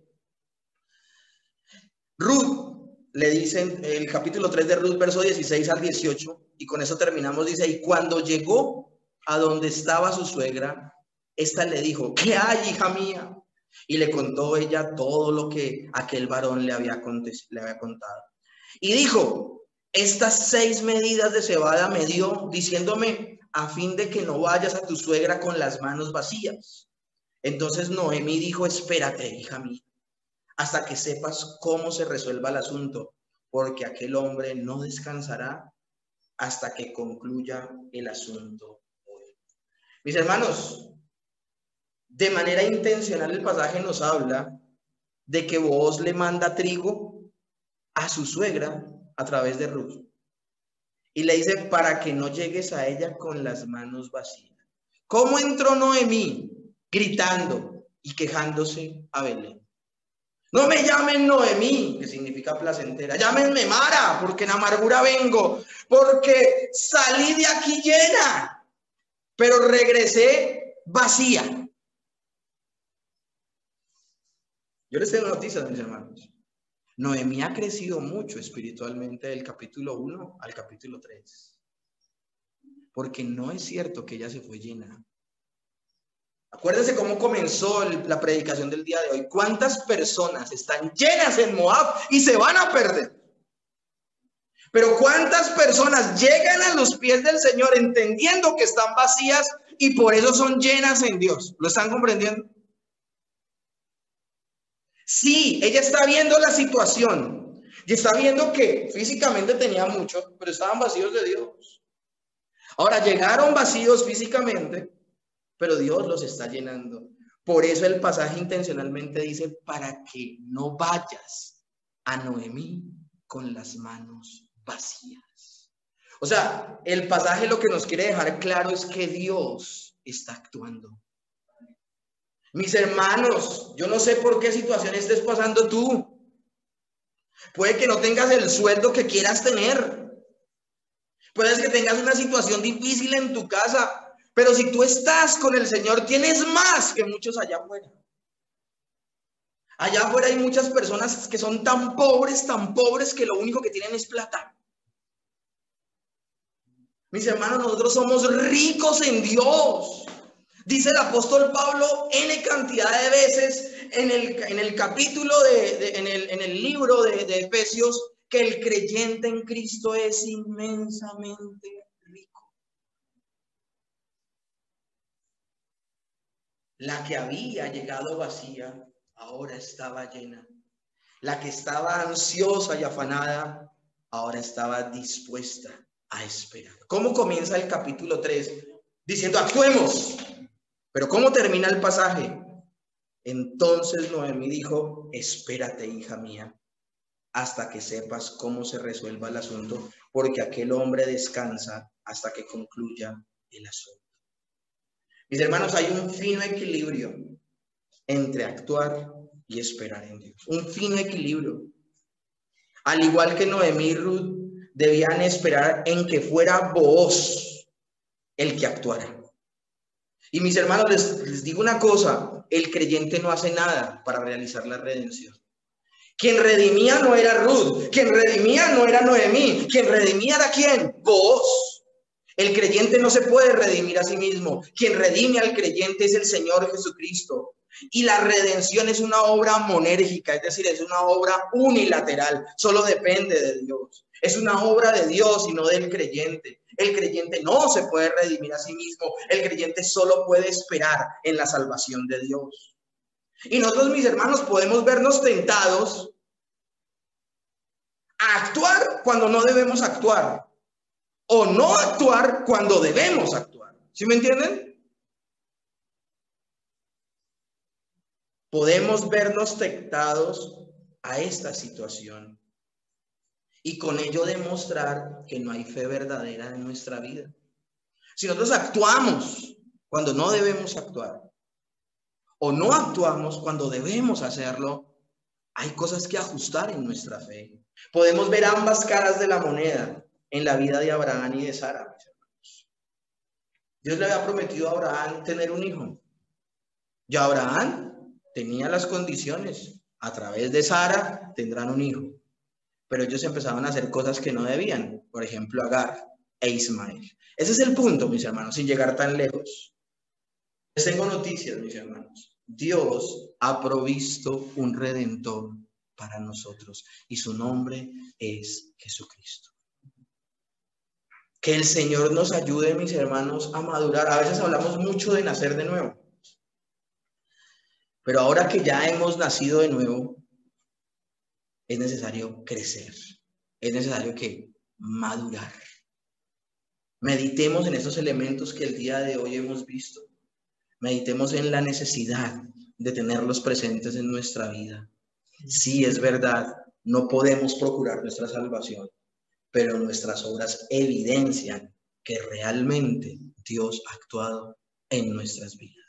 Ruth, le dicen el capítulo 3 de Ruth, verso 16 al 18, y con eso terminamos, dice, y cuando llegó a donde estaba su suegra, ésta le dijo, ¿qué hay, hija mía? Y le contó ella todo lo que aquel varón le había contado. Y dijo, estas 6 medidas de cebada me dio, diciéndome, a fin de que no vayas a tu suegra con las manos vacías. Entonces Noemí dijo, espérate, hija mía, hasta que sepas cómo se resuelva el asunto, porque aquel hombre no descansará hasta que concluya el asunto hoy. Mis hermanos, de manera intencional el pasaje nos habla de que Booz le manda trigo a su suegra a través de Ruth. Y le dice, para que no llegues a ella con las manos vacías. ¿Cómo entró Noemí? Gritando y quejándose a Belén. No me llamen Noemí, que significa placentera. Llámenme Mara, porque en amargura vengo. Porque salí de aquí llena, pero regresé vacía. Yo les tengo noticias, mis hermanos. Noemí ha crecido mucho espiritualmente del capítulo 1 al capítulo 3. Porque no es cierto que ella se fue llena. Acuérdense cómo comenzó la predicación del día de hoy. ¿Cuántas personas están llenas en Moab y se van a perder? Pero ¿cuántas personas llegan a los pies del Señor entendiendo que están vacías y por eso son llenas en Dios? ¿Lo están comprendiendo? Sí, ella está viendo la situación y está viendo que físicamente tenía mucho, pero estaban vacíos de Dios. Ahora llegaron vacíos físicamente, pero Dios los está llenando. Por eso el pasaje intencionalmente dice, para que no vayas a Noemí con las manos vacías. O sea, el pasaje lo que nos quiere dejar claro es que Dios está actuando. Mis hermanos, yo no sé por qué situación estés pasando tú. Puede que no tengas el sueldo que quieras tener. Puede que tengas una situación difícil en tu casa. Pero si tú estás con el Señor, tienes más que muchos allá afuera. Allá afuera hay muchas personas que son tan pobres que lo único que tienen es plata. Mis hermanos, nosotros somos ricos en Dios. Dice el apóstol Pablo N cantidad de veces en el capítulo en el libro de Efesios que el creyente en Cristo es inmensamente rico. La que había llegado vacía, ahora estaba llena. La que estaba ansiosa y afanada, ahora estaba dispuesta a esperar. ¿Cómo comienza el capítulo 3? Diciendo, actuemos. Pero ¿cómo termina el pasaje? Entonces Noemí dijo, espérate, hija mía, hasta que sepas cómo se resuelva el asunto, porque aquel hombre descansa hasta que concluya el asunto. Mis hermanos, hay un fino equilibrio entre actuar y esperar en Dios. Un fino equilibrio. Al igual que Noemí y Ruth debían esperar en que fuera Booz el que actuara. Y mis hermanos, les digo una cosa, el creyente no hace nada para realizar la redención. Quien redimía no era Ruth, quien redimía no era Noemí, quien redimía era ¿quién? Booz. El creyente no se puede redimir a sí mismo, quien redime al creyente es el Señor Jesucristo. Y la redención es una obra monérgica, es decir, es una obra unilateral, solo depende de Dios. Es una obra de Dios y no del creyente. El creyente no se puede redimir a sí mismo. El creyente solo puede esperar en la salvación de Dios. Y nosotros, mis hermanos, podemos vernos tentados a actuar cuando no debemos actuar. O no actuar cuando debemos actuar. ¿Sí me entienden? Podemos vernos tentados a esta situación. Y con ello demostrar que no hay fe verdadera en nuestra vida. Si nosotros actuamos cuando no debemos actuar, o no actuamos cuando debemos hacerlo, hay cosas que ajustar en nuestra fe. Podemos ver ambas caras de la moneda en la vida de Abraham y de Sara, mis hermanos. Dios le había prometido a Abraham tener un hijo. Y Abraham tenía las condiciones. A través de Sara tendrán un hijo. Pero ellos empezaban a hacer cosas que no debían, por ejemplo, Agar e Ismael. Ese es el punto, mis hermanos, sin llegar tan lejos. Les tengo noticias, mis hermanos. Dios ha provisto un redentor para nosotros y su nombre es Jesucristo. Que el Señor nos ayude, mis hermanos, a madurar. A veces hablamos mucho de nacer de nuevo, pero ahora que ya hemos nacido de nuevo, es necesario crecer, es necesario que madurar. Meditemos en estos elementos que el día de hoy hemos visto. Meditemos en la necesidad de tenerlos presentes en nuestra vida. Sí, es verdad, no podemos procurar nuestra salvación, pero nuestras obras evidencian que realmente Dios ha actuado en nuestras vidas.